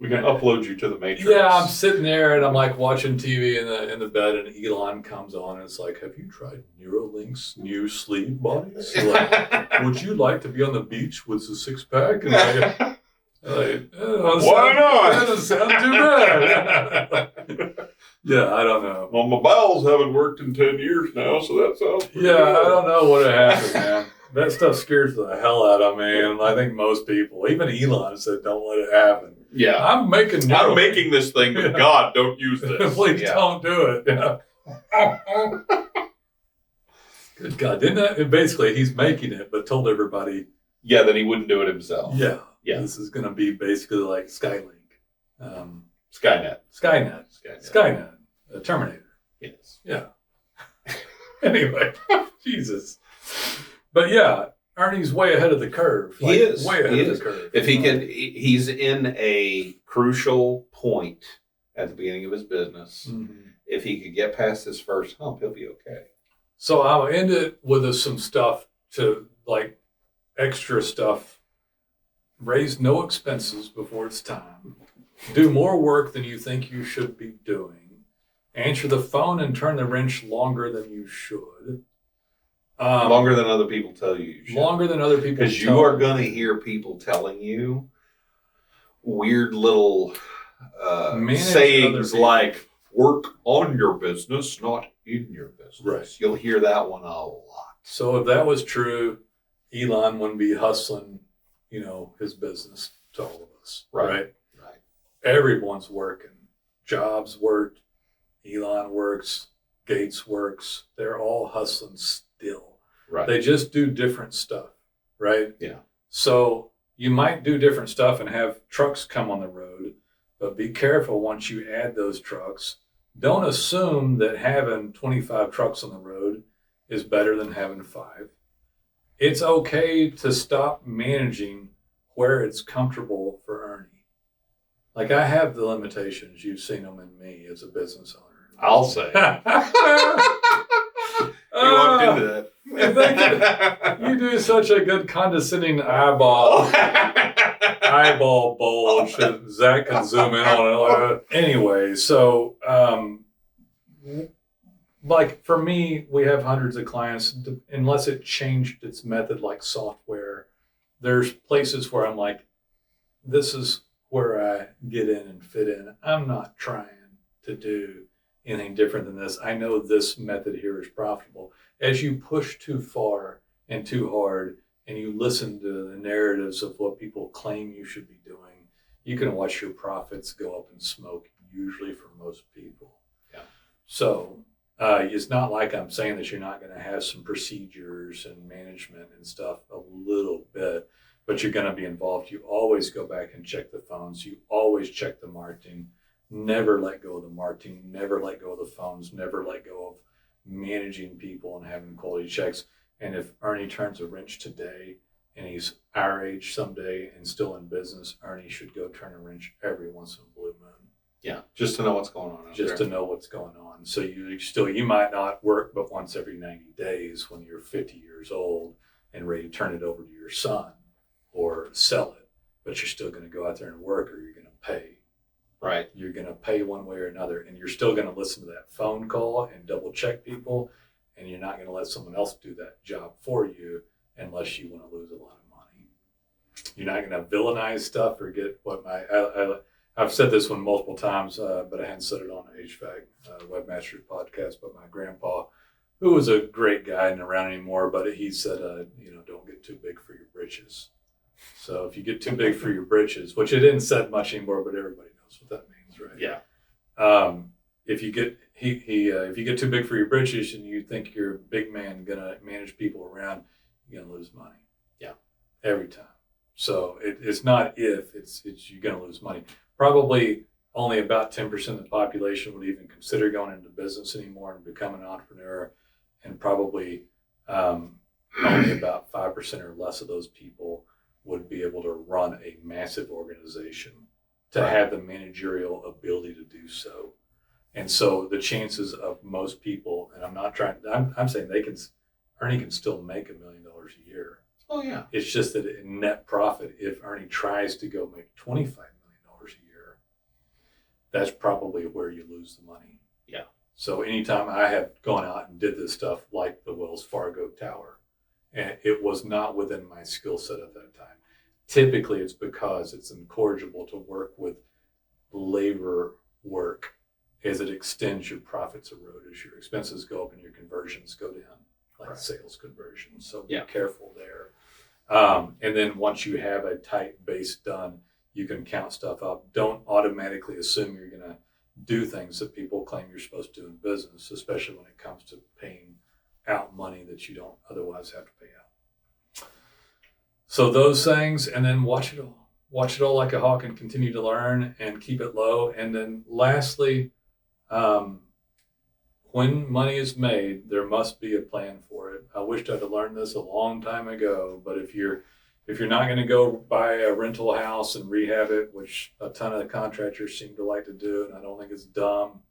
S2: we can upload you to the Matrix.
S1: Yeah, I'm sitting there and I'm like watching TV in the bed, and Elon comes on and it's like, "Have you tried Neuralink's new sleep bodies? Like, would you like to be on the beach with a six pack?" And
S2: why not?
S1: That doesn't sound too bad. Yeah, I don't know.
S2: Well, my bowels haven't worked in 10 years now, so that sounds pretty good.
S1: I don't know what happened, man. That stuff scares the hell out of me, and I think most people, even Elon, said, "Don't let it happen."
S2: Yeah,
S1: I'm making
S2: this thing, but God, don't use this.
S1: Please don't do it. Yeah. Good God, didn't that? Basically, he's making it, but told everybody.
S2: Yeah, that he wouldn't do it himself.
S1: Yeah. This is going to be basically like Skylink,
S2: Skynet,
S1: Terminator.
S2: Yes.
S1: Yeah. Anyway, Jesus. But yeah, Ernie's way ahead of the curve.
S2: He is
S1: way ahead of the curve.
S2: If he can, he's in a crucial point at the beginning of his business. Mm-hmm. If he could get past his first hump, he'll be okay.
S1: So I'll end it with some stuff to like extra stuff. Raise no expenses before it's time. Do more work than you think you should be doing. Answer the phone and turn the wrench longer than you should.
S2: Longer than other people tell you should.
S1: Longer than other people.
S2: Because you are going to hear people telling you weird little sayings like, "Work on your business, not in your business."
S1: Right.
S2: You'll hear that one a lot.
S1: So if that was true, Elon wouldn't be hustling, his business to all of us. Right. Everyone's working. Jobs work. Elon works. Gates works. They're all hustling still.
S2: Right.
S1: They just do different stuff. Right.
S2: Yeah.
S1: So you might do different stuff and have trucks come on the road, but be careful once you add those trucks. Don't assume that having 25 trucks on the road is better than having 5. it's okay to stop managing where it's comfortable for Ernie. Like, I have the limitations. You've seen them in me as a business owner.
S2: I'll say. You walked into that.
S1: You do such a good condescending eyeball bulge that Zach can zoom in on it. Anyway, so like for me, we have hundreds of clients. Unless it changed its method, like software, there's places where I'm like, this is where I get in and fit in. I'm not trying to do anything different than this. I know this method here is profitable. As you push too far and too hard, and you listen to the narratives of what people claim you should be doing, you can watch your profits go up in smoke, usually for most people.
S2: Yeah.
S1: So it's not like I'm saying that you're not going to have some procedures and management and stuff a little bit, but you're going to be involved. You always go back and check the phones. You always check the marketing. Never let go of the marketing. Never let go of the phones. Never let go of managing people and having quality checks. And if Ernie turns a wrench today and he's our age someday and still in business, Ernie should go turn a wrench every once in a blue moon.
S2: Yeah, just to know what's going on.
S1: Just to know what's going on. So you might not work but once every 90 days when you're 50 years old and ready to turn it over to your son or sell it, but you're still going to go out there and work, or you're going to pay.
S2: Right.
S1: You're going to pay one way or another, and you're still going to listen to that phone call and double check people, and you're not going to let someone else do that job for you unless you want to lose a lot of money. You're not going to villainize stuff or get what I've said this one multiple times, but I hadn't said it on the HVAC Webmasters podcast, but my grandpa, who was a great guy and around anymore, but he said, don't get too big for your britches. So if you get too big for your britches, which it isn't said much anymore, but everybody knows what that means, right?
S2: Yeah.
S1: If you get if you get too big for your britches and you think you're a big man gonna manage people around, you're gonna lose money.
S2: Yeah.
S1: Every time. So it's not if, it's you're gonna lose money. Probably only about 10% of the population would even consider going into business anymore and become an entrepreneur, and probably only about 5% or less of those people would be able to run a massive organization to have the managerial ability to do so. And so the chances of most people, and I'm saying Ernie can still make $1 million a year.
S2: Oh yeah.
S1: It's just that in net profit, if Ernie tries to go make $25 million a year, that's probably where you lose the money.
S2: Yeah.
S1: So anytime I have gone out and did this stuff like the Wells Fargo Tower, and it was not within my skill set at that time. Typically, it's because it's incorrigible to work with labor work as it extends, your profits erode as your expenses go up and your conversions go down, like sales conversions. So be careful there. And then once you have a tight base done, you can count stuff up. Don't automatically assume you're going to do things that people claim you're supposed to do in business, especially when it comes to paying out money that you don't otherwise have to pay out. So those things, and then watch it all like a hawk and continue to learn and keep it low. And then lastly, when money is made, there must be a plan for it. I wished I'd have learned this a long time ago, but if you're not going to go buy a rental house and rehab it, which a ton of the contractors seem to like to do, and I don't think it's dumb,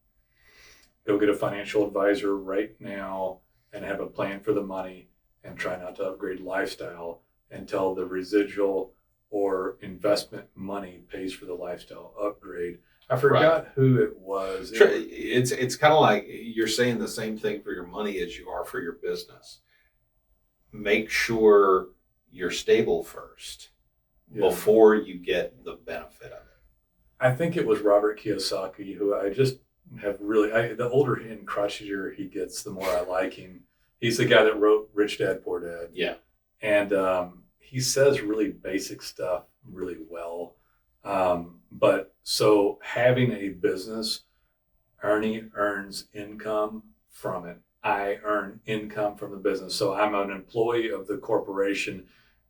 S1: go get a financial advisor right now and have a plan for the money, and try not to upgrade lifestyle until the residual or investment money pays for the lifestyle upgrade. I forgot who it was.
S2: It's kind of like you're saying the same thing for your money as you are for your business. Make sure you're stable first before you get the benefit of it.
S1: I think it was Robert Kiyosaki, who I just have really, the older and crotchetier he gets, the more I like him. He's the guy that wrote Rich Dad, Poor Dad.
S2: Yeah.
S1: And he says really basic stuff really well. But so having a business, Ernie earns income from it. I earn income from the business. So I'm an employee of the corporation,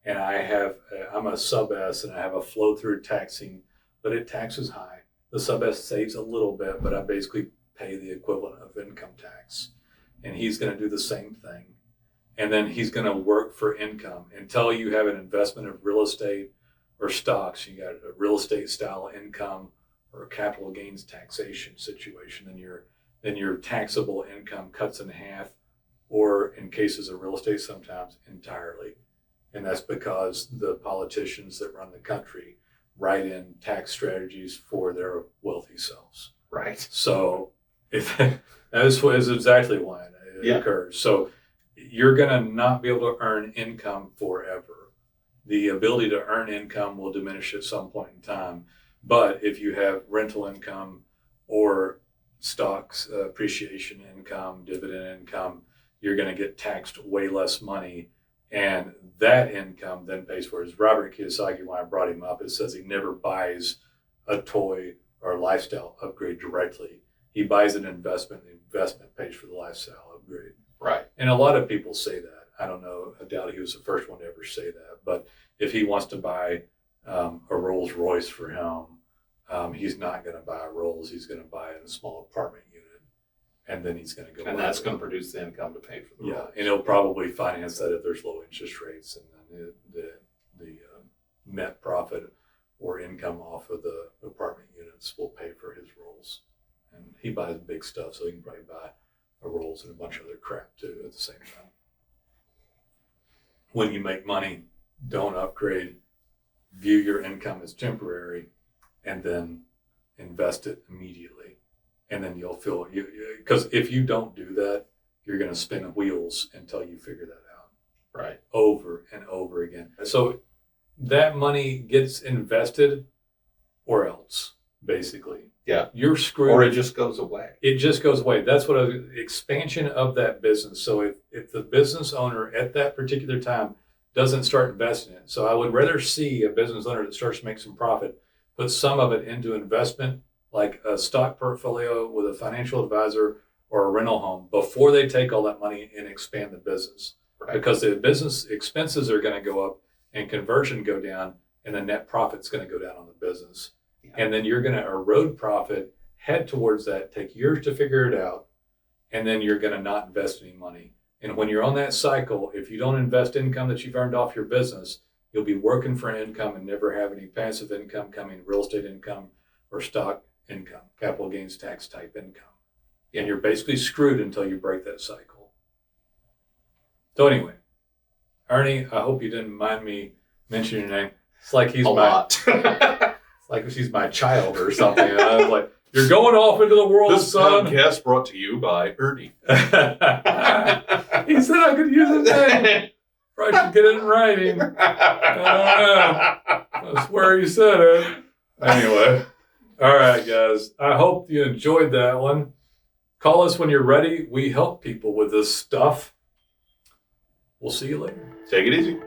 S1: and I'm a sub-S, and I have a flow-through taxing, but it taxes high. The sub-S saves a little bit, but I basically pay the equivalent of income tax. And he's going to do the same thing. and then he's going to work for income until you have an investment of real estate or stocks. You got a real estate style income or a capital gains taxation situation, then your taxable income cuts in half, or in cases of real estate, sometimes entirely. And that's because the politicians that run the country write in tax strategies for their wealthy selves.
S2: Right.
S1: So that is exactly why it occurs. So you're going to not be able to earn income forever. The ability to earn income will diminish at some point in time. But if you have rental income or stocks, appreciation income, dividend income, you're going to get taxed way less money. And that income then pays for it. As Robert Kiyosaki, when I brought him up, it says he never buys a toy or a lifestyle upgrade directly. He buys an investment. The investment pays for the lifestyle upgrade.
S2: Right.
S1: And a lot of people say that. I don't know. I doubt he was the first one to ever say that. But if he wants to buy a Rolls Royce for him, he's not going to buy a Rolls. He's going to buy it in a small apartment unit. And then he's going to go.
S2: And that's going to produce the income to pay for the Rolls.
S1: And he'll probably finance that if there's low interest rates. And then the net profit or income off of the apartment units will pay for his Rolls. And he buys big stuff, so he can probably buy a Rolls and a bunch of other crap too at the same time. When you make money, don't upgrade. View your income as temporary, and then invest it immediately. And then you'll feel because if you don't do that, you're going to spin wheels until you figure that out.
S2: Right.
S1: Over and over again. So that money gets invested, or else, basically.
S2: Yeah.
S1: You're screwed.
S2: Or it just goes away.
S1: It just goes away. That's what expansion of that business. So if the business owner at that particular time doesn't start investing in it. So I would rather see a business owner that starts to make some profit, put some of it into investment, like a stock portfolio with a financial advisor or a rental home, before they take all that money and expand the business.
S2: Right.
S1: Because the business expenses are going to go up and conversion go down, and the net profit's going to go down on the business. Yeah. And then you're going to erode profit, head towards that, take years to figure it out, and then you're going to not invest any money. And when you're on that cycle, if you don't invest income that you've earned off your business, you'll be working for an income and never have any passive income coming, real estate income or stock income, capital gains tax type income. And you're basically screwed until you break that cycle. So anyway, Ernie, I hope you didn't mind me mentioning your name. It's like he's
S2: lot.
S1: It's like she's my child or something. And I was like, you're going off into the world,
S2: this
S1: son.
S2: This podcast brought to you by Ernie.
S1: He said I could use his name. Probably should get it in writing. I swear he said it. Anyway. All right, guys. I hope you enjoyed that one. Call us when you're ready. We help people with this stuff. We'll see you later.
S2: Take it easy.